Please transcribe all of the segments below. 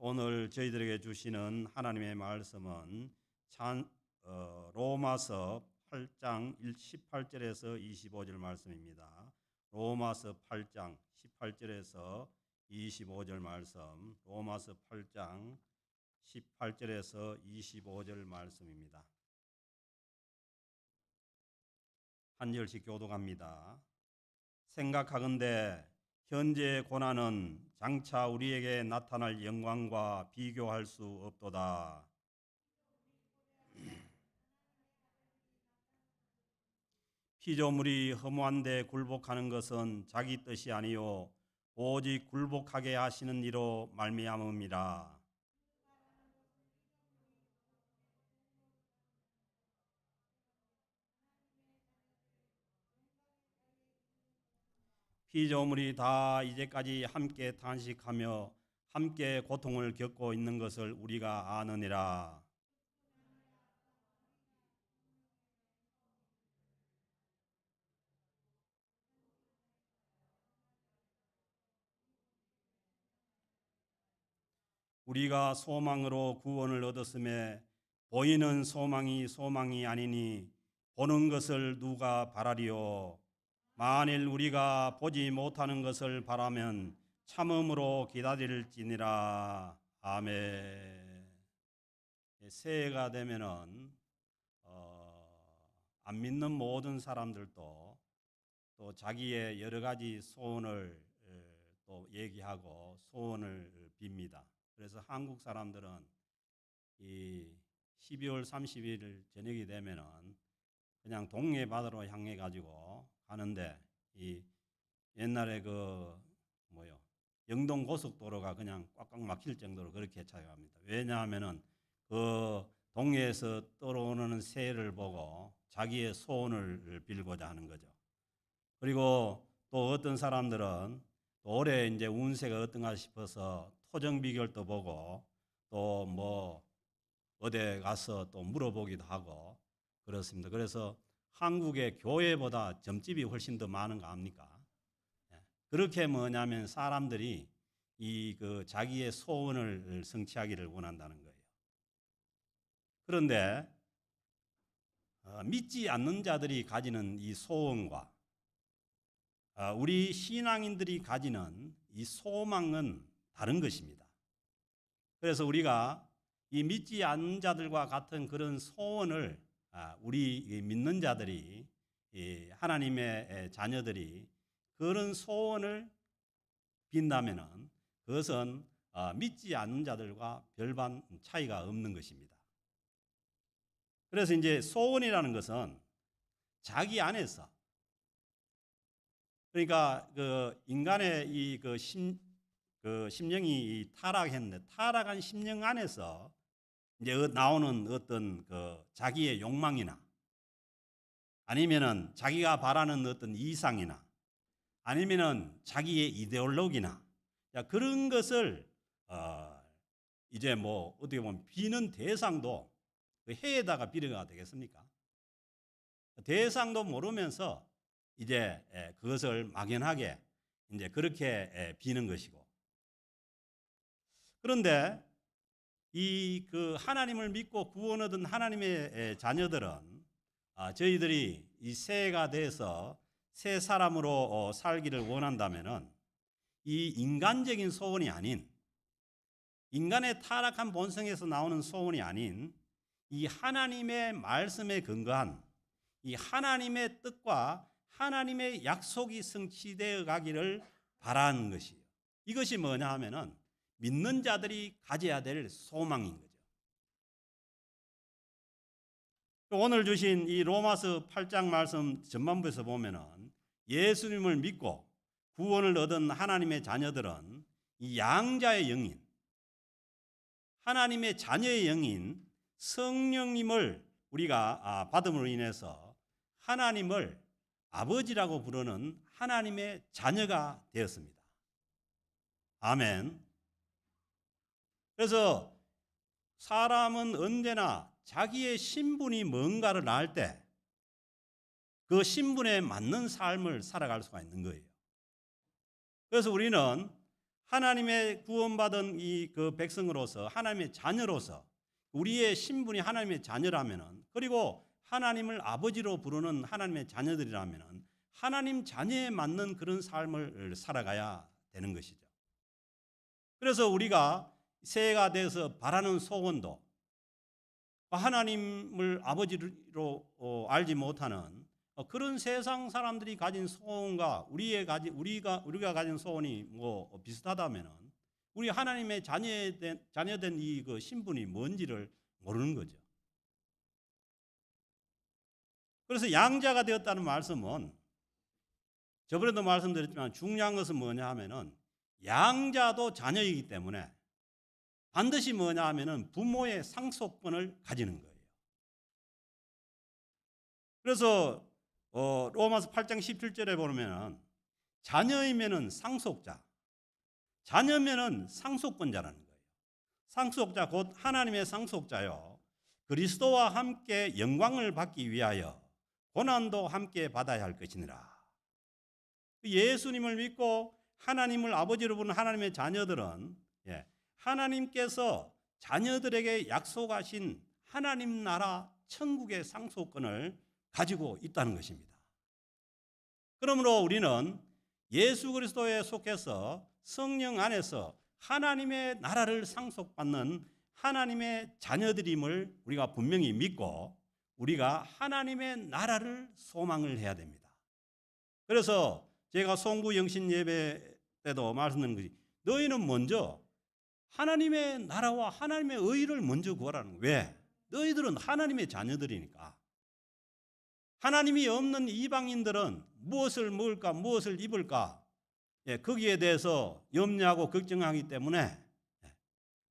오늘 저희들에게 주시는 하나님의 말씀은 로마서 8장 18절에서 25절 말씀입니다. 로마서 8장 18절에서 25절 말씀, 로마서 8장 18절에서 25절 말씀입니다. 한 절씩 교독합니다. 생각하건대 현재의 고난은 장차 우리에게 나타날 영광과 비교할 수 없도다. 피조물이 허무한데 굴복하는 것은 자기 뜻이 아니요 오직 굴복하게 하시는 이로 말미암음이라. 피조물이 다 이제까지 함께 탄식하며 함께 고통을 겪고 있는 것을 우리가 아느니라. 우리가 소망으로 구원을 얻었음에 보이는 소망이 아니니 보는 것을 누가 바라리요. 만일 우리가 보지 못하는 것을 바라면 참음으로 기다릴지니라. 아멘. 새해가 되면은 안 믿는 모든 사람들도 또 자기의 여러 가지 소원을 또 얘기하고 소원을 빕니다. 그래서 한국 사람들은 이 12월 30일 저녁이 되면은 그냥 동해 바다로 향해 가지고 가는데 이 옛날에 영동 고속도로가 그냥 꽉꽉 막힐 정도로 그렇게 찾아갑니다. 왜냐하면은 그 동해에서 떠오르는 새를 보고 자기의 소원을 빌고자 하는 거죠. 그리고 또 어떤 사람들은 또 올해 이제 운세가 어떤가 싶어서 토정 비결도 보고 또 어디 가서 또 물어보기도 하고 그렇습니다. 그래서 한국의 교회보다 점집이 훨씬 더 많은 거 압니까? 그렇게 뭐냐면 사람들이 자기의 소원을 성취하기를 원한다는 거예요. 그런데 믿지 않는 자들이 가지는 이 소원과 우리 신앙인들이 가지는 이 소망은 다른 것입니다. 그래서 우리가 이 믿지 않는 자들과 같은 그런 소원을 우리 믿는 자들이 하나님의 자녀들이 그런 소원을 빈다면은 그것은 믿지 않는 자들과 별반 차이가 없는 것입니다. 그래서 이제 소원이라는 것은 자기 안에서 그러니까 인간의 심령이 타락했는데 타락한 심령 안에서 이제 나오는 어떤 자기의 욕망이나 아니면은 자기가 바라는 어떤 이상이나 아니면은 자기의 이데올로기나 그런 것을 이제 어떻게 보면 비는 대상도 해에다가 비례가 되겠습니까? 대상도 모르면서 이제 그것을 막연하게 이제 그렇게 비는 것이고 그런데 하나님을 믿고 구원 얻은 하나님의 자녀들은 저희들이 이 새해가 돼서 새 사람으로 살기를 원한다면은 이 인간적인 소원이 아닌 인간의 타락한 본성에서 나오는 소원이 아닌 이 하나님의 말씀에 근거한 이 하나님의 뜻과 하나님의 약속이 성취되어 가기를 바라는 것이에요. 이것이 뭐냐 하면은 믿는 자들이 가져야 될 소망인 거죠. 오늘 주신 이 로마서 8장 말씀 전반부에서 보면은 예수님을 믿고 구원을 얻은 하나님의 자녀들은 이 양자의 영인, 하나님의 자녀의 영인 성령님을 우리가 받음으로 인해서 하나님을 아버지라고 부르는 하나님의 자녀가 되었습니다. 아멘. 그래서 사람은 언제나 자기의 신분이 뭔가를 알 때 그 신분에 맞는 삶을 살아갈 수가 있는 거예요. 그래서 우리는 하나님의 구원받은 이 그 백성으로서 하나님의 자녀로서 우리의 신분이 하나님의 자녀라면은, 그리고 하나님을 아버지로 부르는 하나님의 자녀들이라면은 하나님 자녀에 맞는 그런 삶을 살아가야 되는 것이죠. 그래서 우리가 새해가 돼서 바라는 소원도 하나님을 아버지로 알지 못하는 그런 세상 사람들이 가진 소원과 우리가 가진 소원이 뭐 비슷하다면은 우리 하나님의 자녀된 이 그 신분이 뭔지를 모르는 거죠. 그래서 양자가 되었다는 말씀은 저번에도 말씀드렸지만 중요한 것은 뭐냐 하면은 양자도 자녀이기 때문에 반드시 뭐냐 하면은 부모의 상속권을 가지는 거예요. 그래서 로마서 8장 17절에 보면은 자녀이면은 상속자, 자녀면은 상속권자라는 거예요. 상속자 곧 하나님의 상속자요. 그리스도와 함께 영광을 받기 위하여 고난도 함께 받아야 할 것이니라. 예수님을 믿고 하나님을 아버지로 부르는 하나님의 자녀들은 하나님께서 자녀들에게 약속하신 하나님 나라 천국의 상속권을 가지고 있다는 것입니다. 그러므로 우리는 예수 그리스도에 속해서 성령 안에서 하나님의 나라를 상속받는 하나님의 자녀들임을 우리가 분명히 믿고 우리가 하나님의 나라를 소망을 해야 됩니다. 그래서 제가 송구 영신 예배 때도 말씀드린 것이 너희는 먼저 하나님의 나라와 하나님의 의를 먼저 구하라는 거예요. 왜? 너희들은 하나님의 자녀들이니까. 하나님이 없는 이방인들은 무엇을 먹을까 무엇을 입을까 거기에 대해서 염려하고 걱정하기 때문에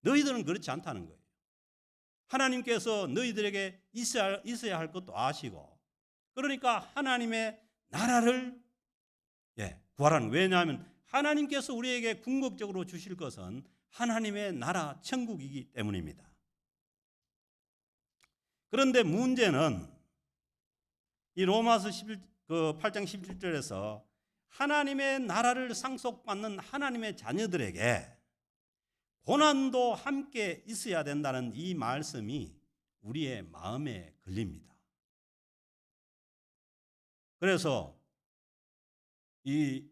너희들은 그렇지 않다는 거예요. 하나님께서 너희들에게 있어야 할 것도 아시고 그러니까 하나님의 나라를 구하라는 거예요. 왜냐하면 하나님께서 우리에게 궁극적으로 주실 것은 하나님의 나라 천국이기 때문입니다. 그런데 문제는 이 로마서 8장 17절에서 하나님의 나라를 상속받는 하나님의 자녀들에게 고난도 함께 있어야 된다는 이 말씀이 우리의 마음에 걸립니다. 그래서 이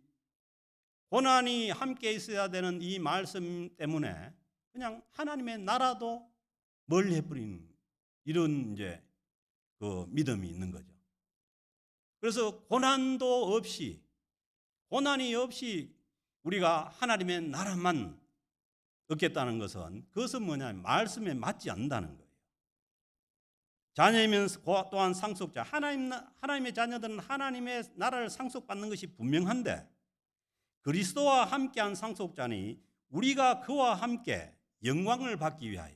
고난이 함께 있어야 되는 이 말씀 때문에 그냥 하나님의 나라도 멀리 해버리는 이런 이제 그 믿음이 있는 거죠. 그래서 고난이 없이 우리가 하나님의 나라만 얻겠다는 것은 그것은 뭐냐면 말씀에 맞지 않는다는 거예요. 자녀이면 또한 상속자, 하나님의 자녀들은 하나님의 나라를 상속받는 것이 분명한데 그리스도와 함께한 상속자니 우리가 그와 함께 영광을 받기 위하여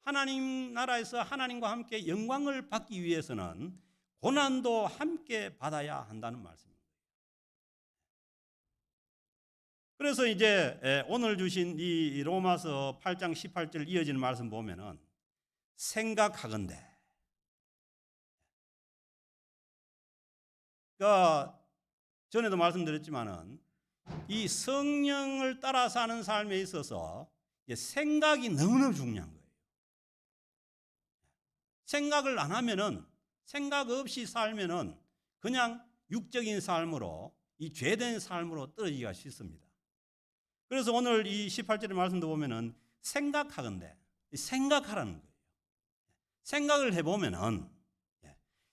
하나님 나라에서 하나님과 함께 영광을 받기 위해서는 고난도 함께 받아야 한다는 말씀입니다. 그래서 이제 오늘 주신 이 로마서 8장 18절 이어지는 말씀 보면은 생각하건대, 그러니까 전에도 말씀드렸지만은 이 성령을 따라 사는 삶에 있어서 생각이 너무너무 중요한 거예요. 생각을 안 하면은 생각 없이 살면은 그냥 육적인 삶으로 이 죄된 삶으로 떨어지기가 쉽습니다. 그래서 오늘 이 18절의 말씀도 보면은 생각하건대 생각하라는 거예요. 생각을 해보면은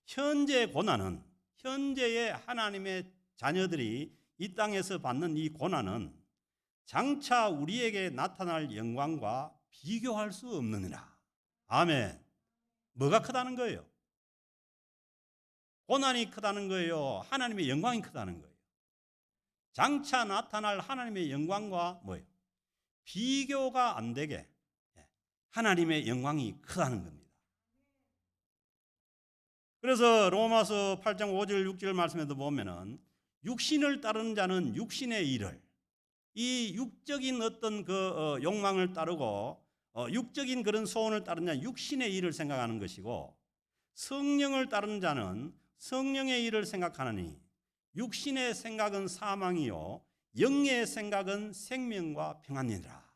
현재 고난은 현재의 하나님의 자녀들이 이 땅에서 받는 이 고난은 장차 우리에게 나타날 영광과 비교할 수 없느니라. 아멘. 뭐가 크다는 거예요? 고난이 크다는 거예요? 하나님의 영광이 크다는 거예요? 장차 나타날 하나님의 영광과 뭐예요? 비교가 안 되게 하나님의 영광이 크다는 겁니다. 그래서 로마서 8장 5절 6절 말씀에도 보면은 육신을 따르는 자는 육신의 일을 이 육적인 어떤 그 욕망을 따르고 육적인 그런 소원을 따르는 자는 육신의 일을 생각하는 것이고 성령을 따르는 자는 성령의 일을 생각하느니 육신의 생각은 사망이요 영의 생각은 생명과 평안이니라.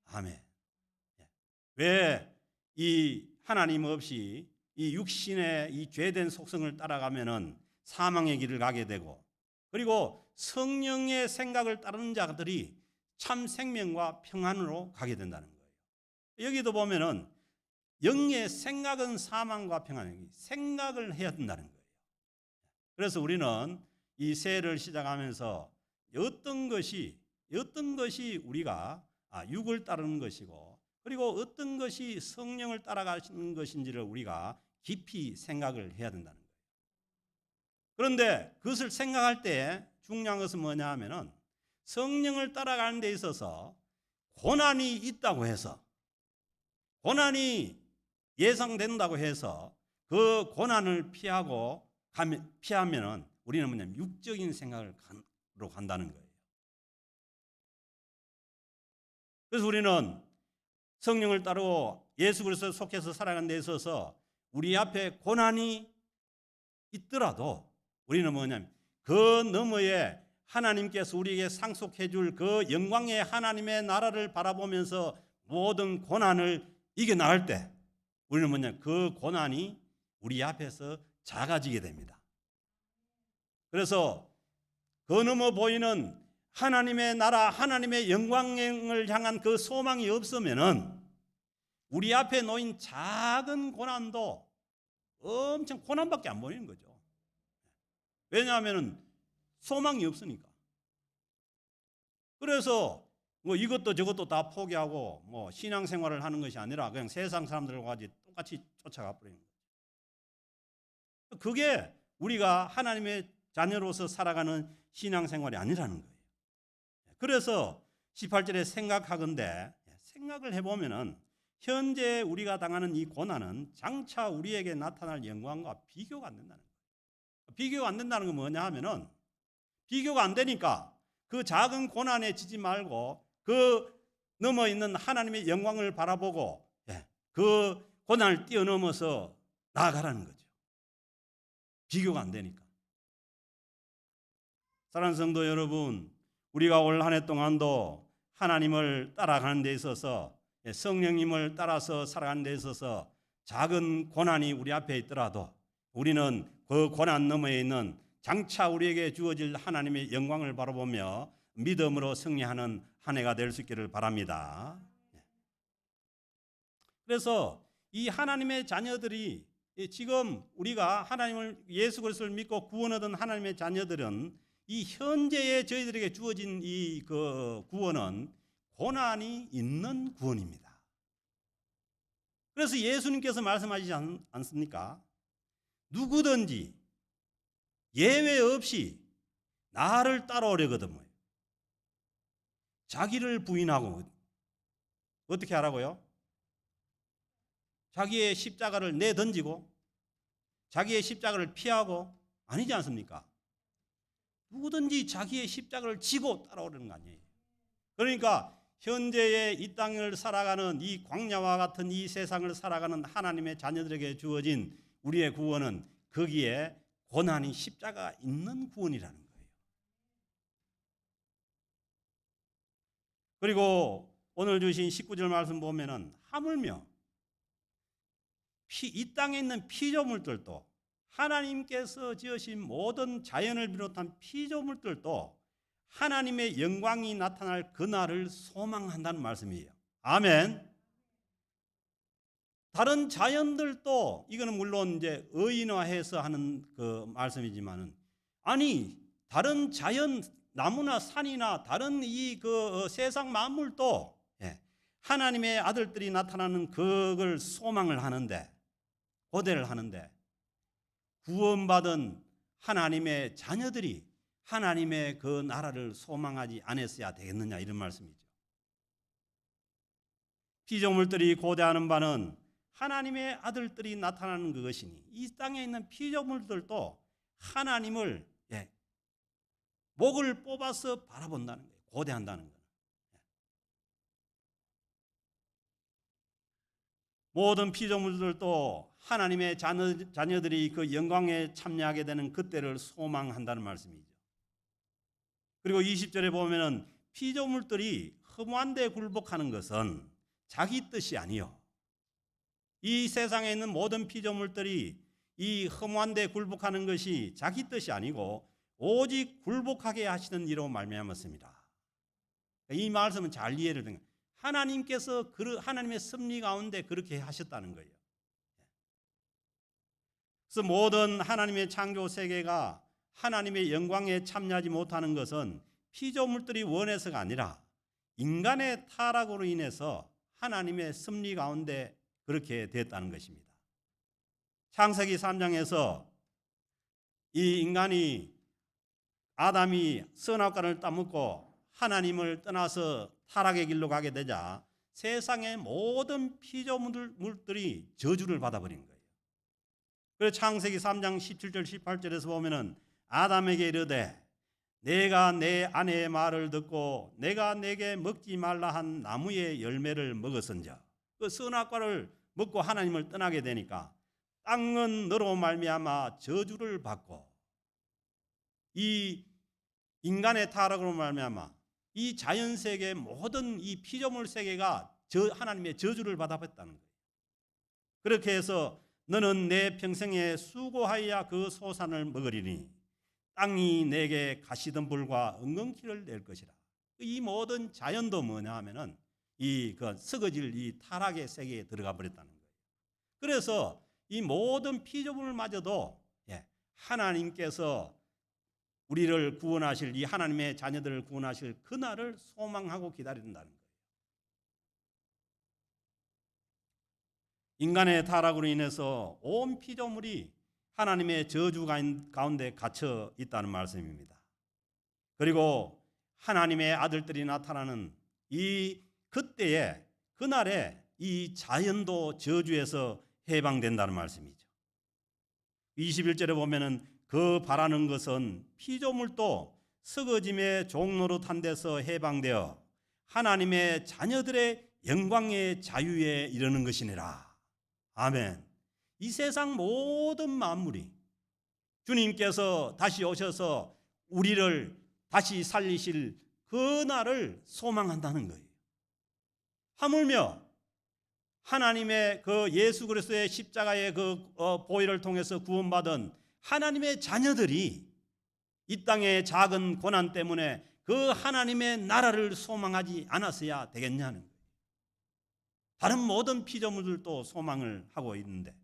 아멘. 왜 이 하나님 없이 이 육신의 이 죄된 속성을 따라가면은 사망의 길을 가게 되고, 그리고 성령의 생각을 따르는 자들이 참 생명과 평안으로 가게 된다는 거예요. 여기도 보면은 영의 생각은 사망과 평안, 생각을 해야 된다는 거예요. 그래서 우리는 이 새해를 시작하면서 어떤 것이 우리가 육을 따르는 것이고, 그리고 어떤 것이 성령을 따라가시는 것인지를 우리가 깊이 생각을 해야 된다는 거예요. 그런데 그것을 생각할 때 중요한 것은 뭐냐 하면은 성령을 따라가는 데 있어서 고난이 있다고 해서, 고난이 예상된다고 해서 그 고난을 피하면은 우리는 뭐냐면 육적인 생각으로 간다는 거예요. 그래서 우리는 성령을 따르고 예수 그리스도에 속해서 살아가는 데 있어서 우리 앞에 고난이 있더라도 우리는 뭐냐면 그 너머에 하나님께서 우리에게 상속해 줄 그 영광의 하나님의 나라를 바라보면서 모든 고난을 이겨나갈 때 우리는 뭐냐면 그 고난이 우리 앞에서 작아지게 됩니다. 그래서 그 너머 보이는 하나님의 나라, 하나님의 영광을 향한 그 소망이 없으면은 우리 앞에 놓인 작은 고난도 엄청 고난밖에 안 보이는 거죠. 왜냐하면 소망이 없으니까. 그래서 뭐 이것도 저것도 다 포기하고 뭐 신앙생활을 하는 것이 아니라 그냥 세상 사람들과 똑같이 쫓아가 버리는 거죠. 그게 우리가 하나님의 자녀로서 살아가는 신앙생활이 아니라는 거예요. 그래서 18절에 생각하건대, 생각을 해보면은 현재 우리가 당하는 이 고난은 장차 우리에게 나타날 영광과 비교가 안 된다는 거예요. 비교가 안 된다는 건 뭐냐 하면은 비교가 안 되니까 그 작은 고난에 지지 말고 그 넘어 있는 하나님의 영광을 바라보고 그 고난을 뛰어넘어서 나아가라는 거죠. 비교가 안 되니까. 사랑하는 성도 여러분, 우리가 올 한 해 동안도 하나님을 따라가는 데 있어서 성령님을 따라서 살아가는 데 있어서 작은 고난이 우리 앞에 있더라도 우리는 그 고난 너머에 있는 장차 우리에게 주어질 하나님의 영광을 바라보며 믿음으로 승리하는 한 해가 될 수 있기를 바랍니다. 그래서 이 하나님의 자녀들이 지금 우리가 하나님을 예수 그리스도를 믿고 구원 얻은 하나님의 자녀들은 이 현재에 저희들에게 주어진 이 그 구원은 고난이 있는 구원입니다. 그래서 예수님께서 말씀하시지 않습니까? 누구든지 예외 없이 나를 따라오려거든 자기를 부인하고 어떻게 하라고요? 자기의 십자가를 내던지고 자기의 십자가를 피하고 아니지 않습니까? 누구든지 자기의 십자가를 지고 따라오려는 거 아니에요. 그러니까 현재의 이 땅을 살아가는 이 광야와 같은 이 세상을 살아가는 하나님의 자녀들에게 주어진 우리의 구원은 거기에 고난이 십자가 있는 구원이라는 거예요. 그리고 오늘 주신 19절 말씀 보면은 하물며 이 땅에 있는 피조물들도 하나님께서 지으신 모든 자연을 비롯한 피조물들도 하나님의 영광이 나타날 그날을 소망한다는 말씀이에요. 아멘. 다른 자연들도 이거는 물론 이제 의인화해서 하는 그 말씀이지만은 아니 다른 자연 나무나 산이나 다른 이 그 세상 만물도 하나님의 아들들이 나타나는 그걸 소망을 하는데 고대를 하는데 구원받은 하나님의 자녀들이 하나님의 그 나라를 소망하지 않았어야 되겠느냐 이런 말씀이죠. 피조물들이 고대하는 바는 하나님의 아들들이 나타나는 그것이니 이 땅에 있는 피조물들도 하나님을 목을 뽑아서 바라본다는 거예요. 고대한다는 거예요. 모든 피조물들도 하나님의 자녀들이 그 영광에 참여하게 되는 그때를 소망한다는 말씀이죠. 그리고 20절에 보면은 피조물들이 허무한 데 굴복하는 것은 자기 뜻이 아니요. 이 세상에 있는 모든 피조물들이 이 허무한 데 굴복하는 것이 자기 뜻이 아니고 오직 굴복하게 하시는 이로 말미암았습니다. 이 말씀은 잘 이해를 된 거예요. 하나님께서 하나님의 섭리 가운데 그렇게 하셨다는 거예요. 그래서 모든 하나님의 창조 세계가 하나님의 영광에 참여하지 못하는 것은 피조물들이 원해서가 아니라 인간의 타락으로 인해서 하나님의 섭리 가운데 그렇게 됐다는 것입니다. 창세기 3장에서 이 인간이 아담이 선악과를 따먹고 하나님을 떠나서 타락의 길로 가게 되자 세상의 모든 피조물들이 저주를 받아버린 거예요. 그래서 창세기 3장 17절 18절에서 보면은 아담에게 이르되 내가 내 아내의 말을 듣고 내가 내게 먹지 말라 한 나무의 열매를 먹었은즉 그 선악과를 먹고 하나님을 떠나게 되니까 땅은 너로 말미암아 저주를 받고 이 인간의 타락으로 말미암아 이 자연 세계 모든 이 피조물 세계가 하나님의 저주를 받아봤다는 거예요. 그렇게 해서 너는 내 평생에 수고하여 그 소산을 먹으리니 땅이 내게 가시덤불과 엉겅퀴를 낼 것이라. 이 모든 자연도 뭐냐 하면은 그 썩어질 이 타락의 세계에 들어가 버렸다는 거예요. 그래서 이 모든 피조물마저도 하나님께서 우리를 구원하실 이 하나님의 자녀들을 구원하실 그날을 소망하고 기다린다는 거예요. 인간의 타락으로 인해서 온 피조물이 하나님의 저주 가운데 갇혀 있다는 말씀입니다. 그리고 하나님의 아들들이 나타나는 이 그때에 그날에 이 자연도 저주에서 해방된다는 말씀이죠. 21절에 보면은 그 바라는 것은 피조물도 썩어짐의 종노릇한 데서 해방되어 하나님의 자녀들의 영광의 자유에 이르는 것이니라. 아멘. 이 세상 모든 만물이 주님께서 다시 오셔서 우리를 다시 살리실 그 날을 소망한다는 거예요. 하물며 하나님의 그 예수 그리스도의 십자가의 그 보혈을 통해서 구원받은 하나님의 자녀들이 이 땅의 작은 고난 때문에 그 하나님의 나라를 소망하지 않았어야 되겠냐는 거예요. 다른 모든 피조물들도 소망을 하고 있는데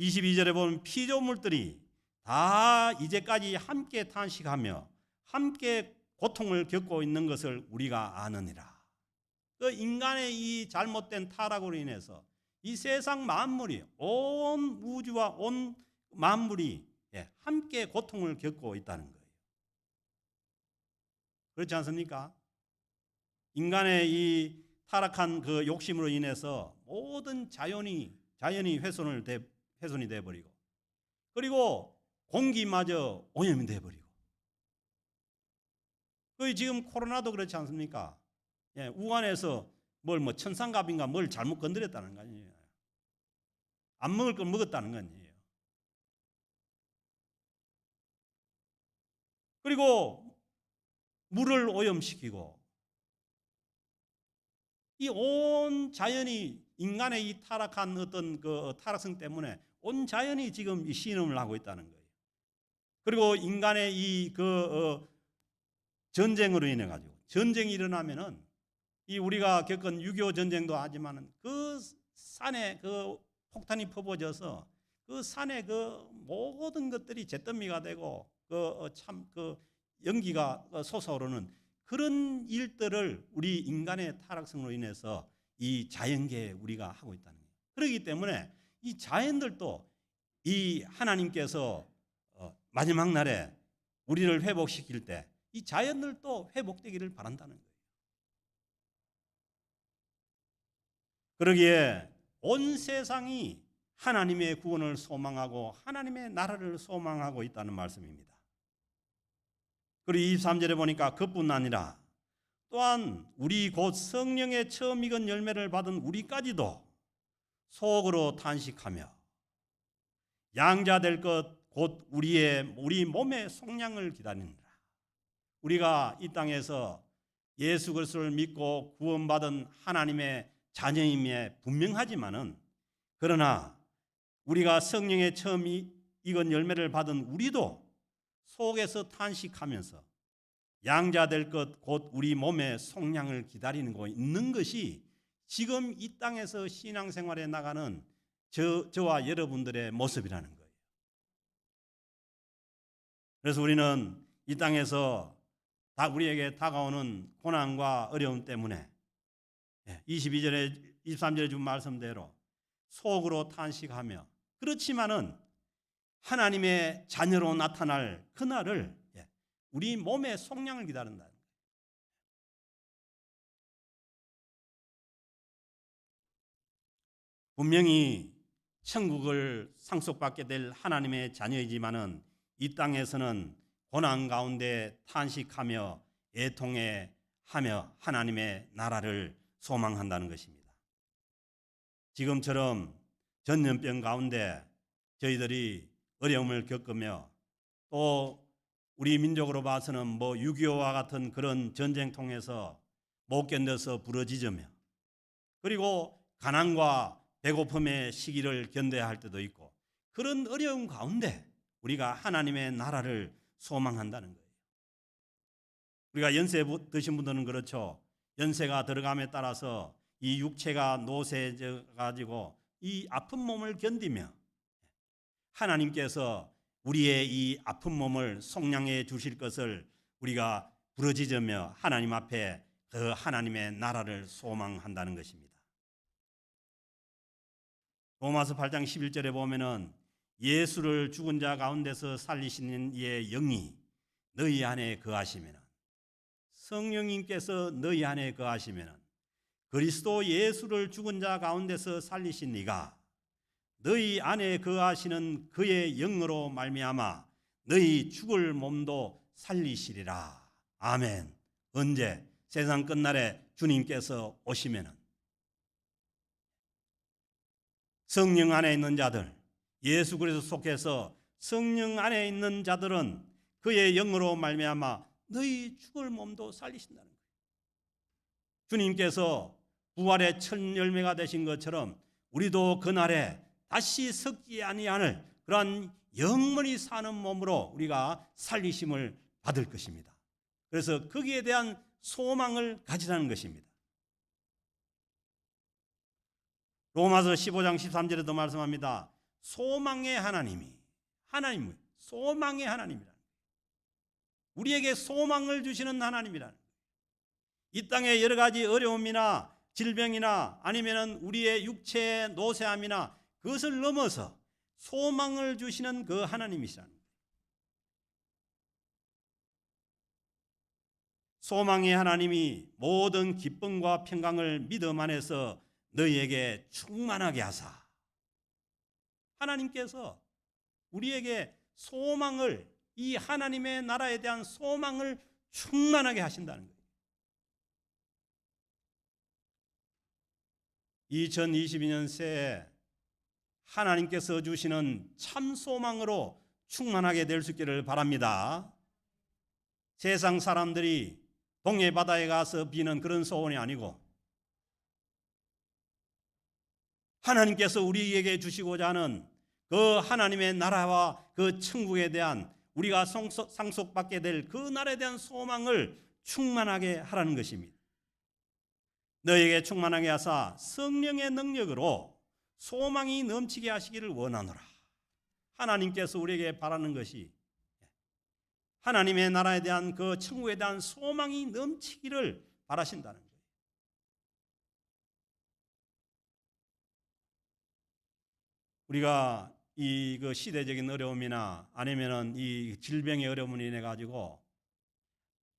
22절에 보면 피조물들이 다 이제까지 함께 탄식하며 함께 고통을 겪고 있는 것을 우리가 아느니라. 그 인간의 이 잘못된 타락으로 인해서 이 세상 만물이 온 우주와 온 만물이 함께 고통을 겪고 있다는 거예요. 그렇지 않습니까? 인간의 이 타락한 그 욕심으로 인해서 모든 자연이 훼손이 돼버리고 그리고 공기마저 오염이 돼버리고 그 지금 코로나도 그렇지 않습니까? 우한에서 천상갑인가 뭘 잘못 건드렸다는 거 아니에요. 안 먹을 걸 먹었다는 거 아니에요. 그리고 물을 오염시키고 이 온 자연이 인간의 이 타락한 어떤 그 타락성 때문에 온 자연이 지금 이 신음을 하고 있다는 거예요. 그리고 인간의 이 전쟁으로 인해 가지고 전쟁이 일어나면은 이 우리가 겪은 6.25 전쟁도 하지만은 그 산에 그 폭탄이 퍼부어져서 그 산에 그 모든 것들이 잿더미가 되고 그 연기가 솟아오르는 그런 일들을 우리 인간의 타락성으로 인해서 이 자연계에 우리가 하고 있다는 거예요. 그렇기 때문에 이 자연들도 이 하나님께서 마지막 날에 우리를 회복시킬 때 이 자연들도 회복되기를 바란다는 거예요. 그러기에 온 세상이 하나님의 구원을 소망하고 하나님의 나라를 소망하고 있다는 말씀입니다. 그리고 23절에 보니까 그뿐 아니라 또한 우리 곧 성령의 처음 익은 열매를 받은 우리까지도 속으로 탄식하며 양자 될 것 곧 우리 몸의 속량을 기다리느라. 우리가 이 땅에서 예수 그리스도를 믿고 구원받은 하나님의 자녀임에 분명하지만은, 그러나 우리가 성령의 처음 익은 열매를 받은 우리도 속에서 탄식하면서 양자 될 것 곧 우리 몸의 속량을 기다리는 거 있는 것이 지금 이 땅에서 신앙생활에 나가는 저와 여러분들의 모습이라는 거예요. 그래서 우리는 이 땅에서 우리에게 다가오는 고난과 어려움 때문에 22절에 23절에 준 말씀대로 속으로 탄식하며, 그렇지만은 하나님의 자녀로 나타날 그날을 우리 몸의 속량을 기다린다. 분명히 천국을 상속받게 될 하나님의 자녀이지만은 이 땅에서는 고난 가운데 탄식하며 애통해하며 하나님의 나라를 소망한다는 것입니다. 지금처럼 전염병 가운데 저희들이 어려움을 겪으며, 또 우리 민족으로 봐서는 6.25와 같은 그런 전쟁통에서 못 견뎌서 부러지며, 그리고 가난과 배고픔의 시기를 견뎌야 할 때도 있고, 그런 어려움 가운데 우리가 하나님의 나라를 소망한다는 거예요. 우리가 연세 드신 분들은 그렇죠. 연세가 들어감에 따라서 이 육체가 노쇠져 가지고 이 아픈 몸을 견디며 하나님께서 우리의 이 아픈 몸을 속량해 주실 것을 우리가 부르짖으며 하나님 앞에 그 하나님의 나라를 소망한다는 것입니다. 로마서 8장 11절에 보면은 예수를 죽은 자 가운데서 살리시는 이의 영이 너희 안에 거하시면은, 성령님께서 너희 안에 거하시면은 그리스도 예수를 죽은 자 가운데서 살리신 이가 너희 안에 거하시는 그의 영으로 말미암아 너희 죽을 몸도 살리시리라. 아멘. 언제? 세상 끝날에 주님께서 오시면은. 성령 안에 있는 자들, 예수 그리스도 속해서 성령 안에 있는 자들은 그의 영으로 말미암아 너희 죽을 몸도 살리신다는 거예요. 주님께서 부활의 첫 열매가 되신 것처럼 우리도 그날에 다시 썩지 아니하는 그러한 영원히 사는 몸으로 우리가 살리심을 받을 것입니다. 그래서 거기에 대한 소망을 가지라는 것입니다. 로마서 15장 13절에도 말씀합니다. 소망의 하나님이, 하나님은 소망의 하나님이라. 우리에게 소망을 주시는 하나님이라는 거예요. 이 땅에 여러 가지 어려움이나 질병이나 아니면은 우리의 육체의 노쇠함이나 그것을 넘어서 소망을 주시는 그 하나님이시라는 거예요. 소망의 하나님이 모든 기쁨과 평강을 믿음 안에서 너희에게 충만하게 하사, 하나님께서 우리에게 소망을, 이 하나님의 나라에 대한 소망을 충만하게 하신다는 거예요. 2022년 새해 하나님께서 주시는 참 소망으로 충만하게 될 수 있기를 바랍니다. 세상 사람들이 동해 바다에 가서 비는 그런 소원이 아니고 하나님께서 우리에게 주시고자 하는 그 하나님의 나라와 그 천국에 대한 우리가 상속받게 될 그 나라에 대한 소망을 충만하게 하라는 것입니다. 너에게 충만하게 하사 성령의 능력으로 소망이 넘치게 하시기를 원하노라. 하나님께서 우리에게 바라는 것이 하나님의 나라에 대한 그 천국에 대한 소망이 넘치기를 바라신다는 거예요. 우리가 이 그 시대적인 어려움이나 아니면은 이 질병의 어려움을 인해 가지고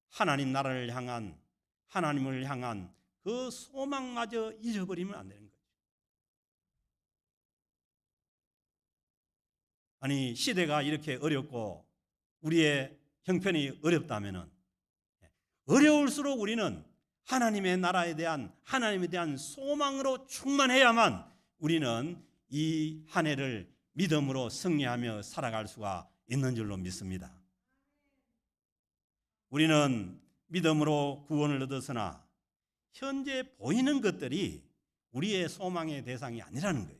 하나님 나라를 향한, 하나님을 향한 그 소망마저 잊어버리면 안 되는 거죠. 아니, 시대가 이렇게 어렵고 우리의 형편이 어렵다면은 어려울수록 우리는 하나님의 나라에 대한, 하나님에 대한 소망으로 충만해야만 우리는 이 한 해를 믿음으로 승리하며 살아갈 수가 있는 줄로 믿습니다. 우리는 믿음으로 구원을 얻었으나 현재 보이는 것들이 우리의 소망의 대상이 아니라는 거예요.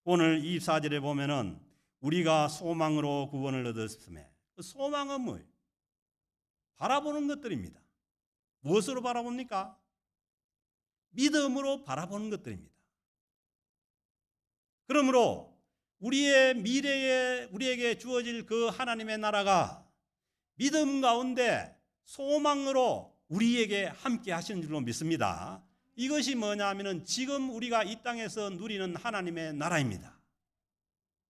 오늘 24절에 보면은 우리가 소망으로 구원을 얻었음에, 그 소망은 뭐예요? 바라보는 것들입니다. 무엇으로 바라봅니까? 믿음으로 바라보는 것들입니다. 그러므로 우리의 미래에 우리에게 주어질 그 하나님의 나라가 믿음 가운데 소망으로 우리에게 함께 하시는 줄로 믿습니다. 이것이 뭐냐면은 지금 우리가 이 땅에서 누리는 하나님의 나라입니다.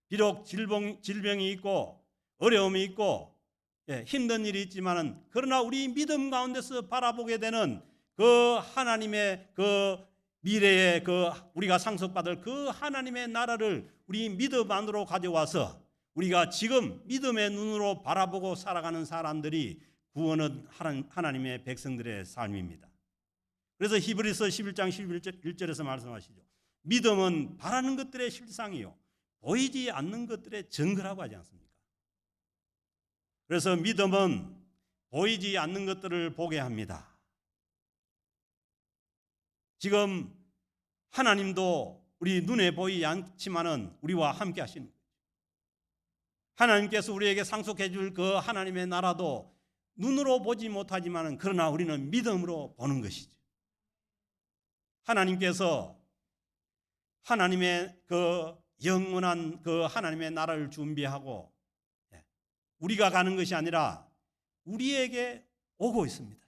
비록 질병이 있고 어려움이 있고 힘든 일이 있지만은, 그러나 우리 믿음 가운데서 바라보게 되는 그 하나님의 그 미래에 그 우리가 상속받을 그 하나님의 나라를 우리 믿음 안으로 가져와서 우리가 지금 믿음의 눈으로 바라보고 살아가는 사람들이 구원은 하나님의 백성들의 삶입니다. 그래서 히브리서 11장 11절에서 말씀하시죠. 믿음은 바라는 것들의 실상이요 보이지 않는 것들의 증거라고 하지 않습니까? 그래서 믿음은 보이지 않는 것들을 보게 합니다. 지금 하나님도 우리 눈에 보이지 않지만은 우리와 함께 하시는 거죠. 하나님께서 우리에게 상속해 줄 그 하나님의 나라도 눈으로 보지 못하지만은 그러나 우리는 믿음으로 보는 것이죠. 하나님께서 하나님의 그 영원한 그 하나님의 나라를 준비하고 우리가 가는 것이 아니라 우리에게 오고 있습니다.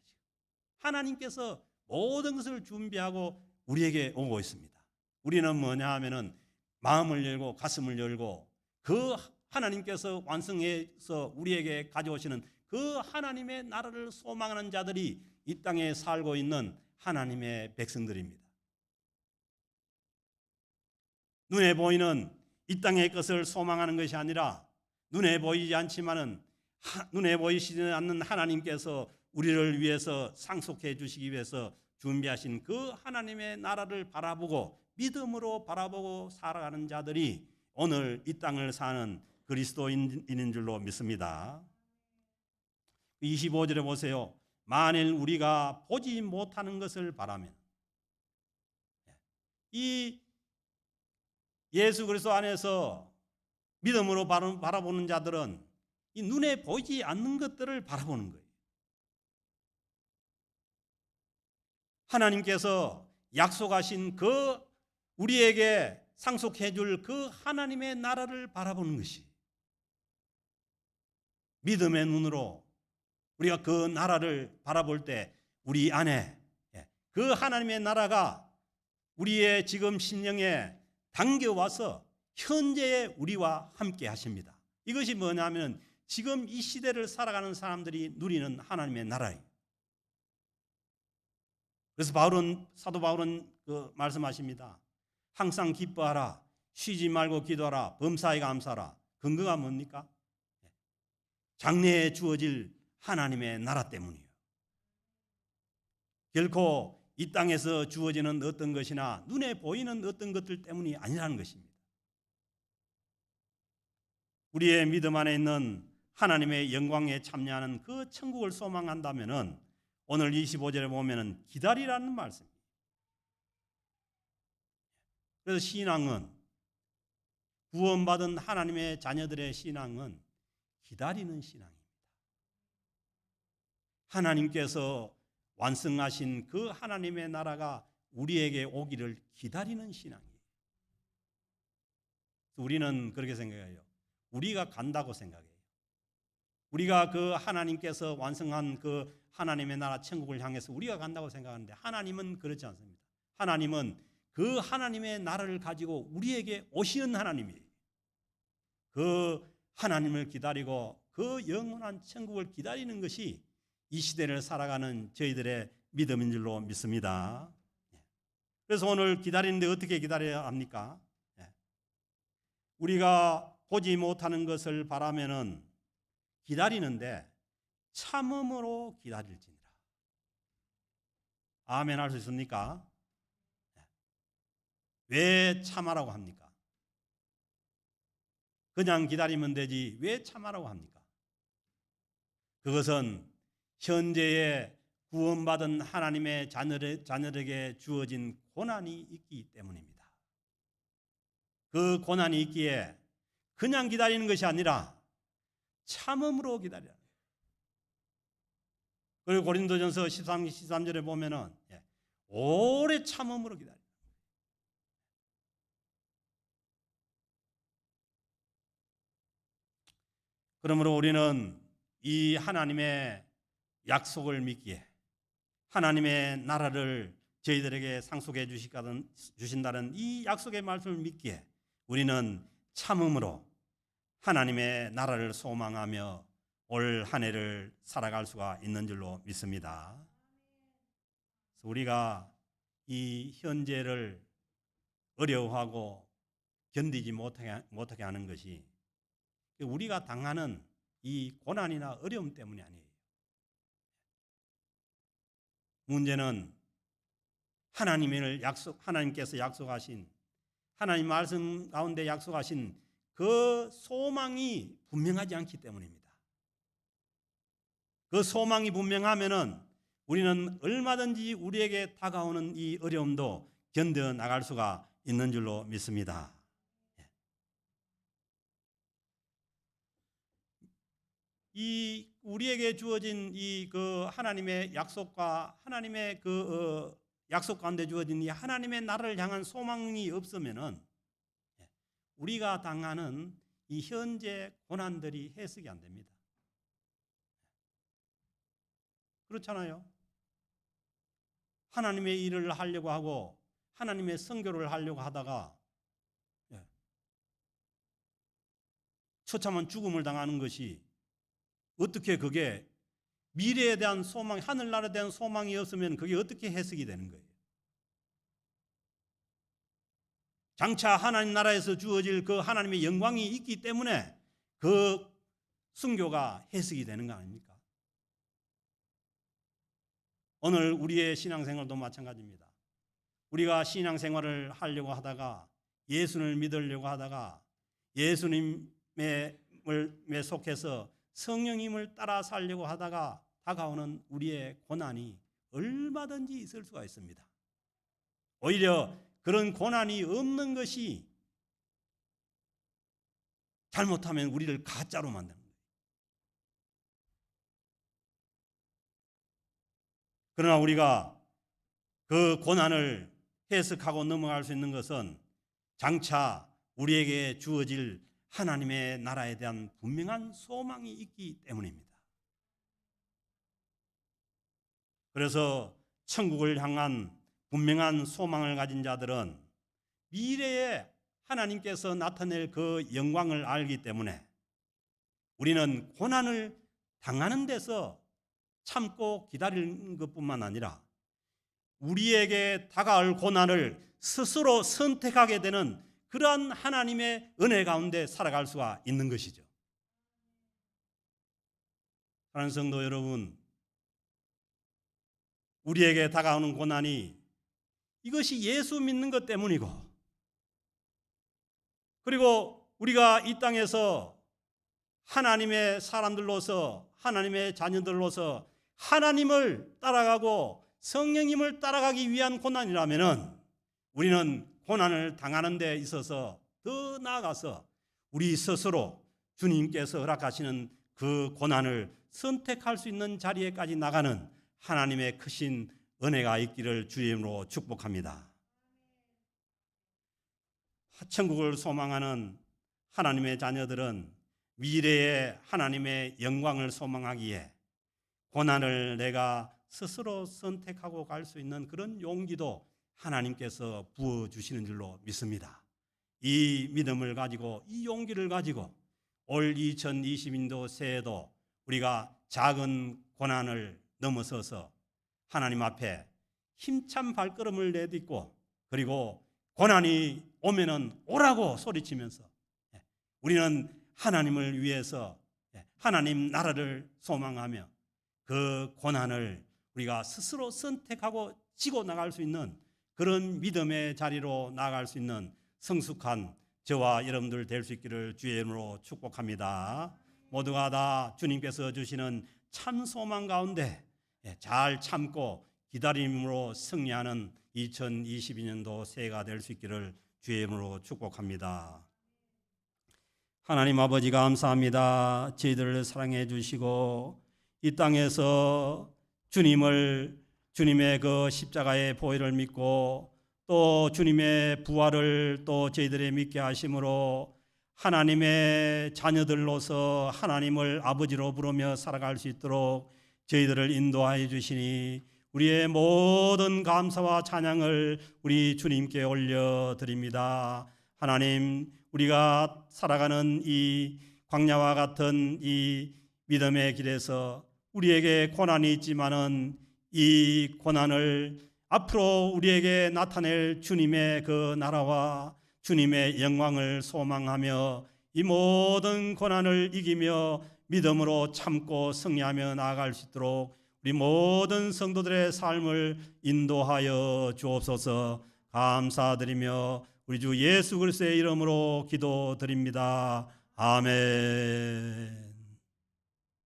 하나님께서 모든 것을 준비하고 우리에게 오고 있습니다. 우리는 뭐냐 하면은 마음을 열고 가슴을 열고 그 하나님께서 완성해서 우리에게 가져오시는 그 하나님의 나라를 소망하는 자들이 이 땅에 살고 있는 하나님의 백성들입니다. 눈에 보이는 이 땅의 것을 소망하는 것이 아니라 눈에 보이지 않지만은 눈에 보이시지 않는 하나님께서 우리를 위해서 상속해 주시기 위해서 준비하신 그 하나님의 나라를 바라보고 믿음으로 바라보고 살아가는 자들이 오늘 이 땅을 사는 그리스도인인 줄로 믿습니다. 25절에 보세요. 만일 우리가 보지 못하는 것을 바라면, 이 예수 그리스도 안에서 믿음으로 바라보는 자들은 이 눈에 보이지 않는 것들을 바라보는 거예요. 하나님께서 약속하신 그 우리에게 상속해 줄 그 하나님의 나라를 바라보는 것이, 믿음의 눈으로 우리가 그 나라를 바라볼 때 우리 안에 그 하나님의 나라가 우리의 지금 심령에 당겨와서 현재의 우리와 함께 하십니다. 이것이 뭐냐면 지금 이 시대를 살아가는 사람들이 누리는 하나님의 나라예요. 그래서 사도 바울은 말씀하십니다. 항상 기뻐하라, 쉬지 말고 기도하라, 범사에 감사하라. 근거가 뭡니까? 장래에 주어질 하나님의 나라 때문이에요. 결코 이 땅에서 주어지는 어떤 것이나 눈에 보이는 어떤 것들 때문이 아니라는 것입니다. 우리의 믿음 안에 있는 하나님의 영광에 참여하는 그 천국을 소망한다면은 오늘 25절에 보면은 기다리라는 말씀입니다. 그래서 신앙은, 구원받은 하나님의 자녀들의 신앙은 기다리는 신앙입니다. 하나님께서 완성하신 그 하나님의 나라가 우리에게 오기를 기다리는 신앙이에요. 우리는 그렇게 생각해요. 우리가 간다고 생각해요. 우리가 그 하나님께서 완성한 그 하나님의 나라 천국을 향해서 우리가 간다고 생각하는데 하나님은 그렇지 않습니다. 하나님은 그 하나님의 나라를 가지고 우리에게 오시는 하나님이에요. 그 하나님을 기다리고 그 영원한 천국을 기다리는 것이 이 시대를 살아가는 저희들의 믿음인 줄로 믿습니다. 그래서 오늘 기다리는데 어떻게 기다려야 합니까? 우리가 보지 못하는 것을 바라면은 기다리는데 참음으로 기다릴지니라. 아멘 할 수 있습니까? 왜 참하라고 합니까? 그냥 기다리면 되지 왜 참으라고 합니까? 그것은 현재의 구원받은 하나님의 자녀에게 주어진 고난이 있기 때문입니다. 그 고난이 있기에 그냥 기다리는 것이 아니라 참음으로 기다려야 합니다. 그리고 고린도전서 13절에 보면은 오래 참음으로 기다려요. 그러므로 우리는 이 하나님의 약속을 믿기에 하나님의 나라를 저희들에게 상속해 주신다는 이 약속의 말씀을 믿기에 우리는 참음으로 하나님의 나라를 소망하며 올 한 해를 살아갈 수가 있는 줄로 믿습니다. 우리가 이 현재를 어려워하고 견디지 못하게 하는 것이 우리가 당하는 이 고난이나 어려움 때문이 아니에요. 문제는 하나님께서 약속하신 하나님 말씀 가운데 약속하신 그 소망이 분명하지 않기 때문입니다. 그 소망이 분명하면은 우리는 얼마든지 우리에게 다가오는 이 어려움도 견뎌 나갈 수가 있는 줄로 믿습니다. 이 우리에게 주어진 이 그 하나님의 약속과 하나님의 약속 가운데 주어진 이 하나님의 나라를 향한 소망이 없으면은 우리가 당하는 이 현재 고난들이 해석이 안 됩니다. 그렇잖아요. 하나님의 일을 하려고 하고 하나님의 선교를 하려고 하다가 처참한 죽음을 당하는 것이 어떻게 그게 미래에 대한 소망, 하늘나라에 대한 소망이 없으면 그게 어떻게 해석이 되는 거예요? 장차 하나님 나라에서 주어질 그 하나님의 영광이 있기 때문에 그 순교가 해석이 되는 거 아닙니까? 오늘 우리의 신앙생활도 마찬가지입니다. 우리가 신앙생활을 하려고 하다가 예수를 믿으려고 하다가 예수님에 속해서 성령님을 따라 살려고 하다가 다가오는 우리의 고난이 얼마든지 있을 수가 있습니다. 오히려 그런 고난이 없는 것이 잘못하면 우리를 가짜로 만드는 거예요. 그러나 우리가 그 고난을 해석하고 넘어갈 수 있는 것은 장차 우리에게 주어질 하나님의 나라에 대한 분명한 소망이 있기 때문입니다. 그래서 천국을 향한 분명한 소망을 가진 자들은 미래에 하나님께서 나타낼 그 영광을 알기 때문에 우리는 고난을 당하는 데서 참고 기다리는 것뿐만 아니라 우리에게 다가올 고난을 스스로 선택하게 되는 그러한 하나님의 은혜 가운데 살아갈 수가 있는 것이죠. 사랑하는 성도 여러분, 우리에게 다가오는 고난이 이것이 예수 믿는 것 때문이고, 그리고 우리가 이 땅에서 하나님의 사람들로서 하나님의 자녀들로서 하나님을 따라가고 성령님을 따라가기 위한 고난이라면은 우리는 고난을 당하는 데 있어서 더 나아가서 우리 스스로 주님께서 허락하시는 그 고난을 선택할 수 있는 자리에까지 나가는 하나님의 크신 은혜가 있기를 주의 이름으로 축복합니다. 천국을 소망하는 하나님의 자녀들은 미래의 하나님의 영광을 소망하기에 고난을 내가 스스로 선택하고 갈 수 있는 그런 용기도 하나님께서 부어주시는 줄로 믿습니다. 이 믿음을 가지고 이 용기를 가지고 올 2020년도 새해도 우리가 작은 고난을 넘어서서 하나님 앞에 힘찬 발걸음을 내딛고 그리고 고난이 오면은 오라고 소리치면서 우리는 하나님을 위해서 하나님 나라를 소망하며 그 고난을 우리가 스스로 선택하고 지고 나갈 수 있는 그런 믿음의 자리로 나아갈 수 있는 성숙한 저와 여러분들 될 수 있기를 주의 이름으로 축복합니다. 모두가 다 주님께서 주시는 참 소망 가운데 잘 참고 기다림으로 승리하는 2022년도 새해가 될 수 있기를 주의 이름으로 축복합니다. 하나님 아버지 감사합니다. 저희들을 사랑해 주시고 이 땅에서 주님의 그 십자가의 보혈을 믿고 또 주님의 부활을 또 저희들의 믿게 하심으로 하나님의 자녀들로서 하나님을 아버지로 부르며 살아갈 수 있도록 저희들을 인도하여 주시니 우리의 모든 감사와 찬양을 우리 주님께 올려드립니다. 하나님, 우리가 살아가는 이 광야와 같은 이 믿음의 길에서 우리에게 고난이 있지만은 이 고난을 앞으로 우리에게 나타낼 주님의 그 나라와 주님의 영광을 소망하며 이 모든 고난을 이기며 믿음으로 참고 승리하며 나아갈 수 있도록 우리 모든 성도들의 삶을 인도하여 주옵소서. 감사드리며 우리 주 예수 그리스도의 이름으로 기도드립니다. 아멘.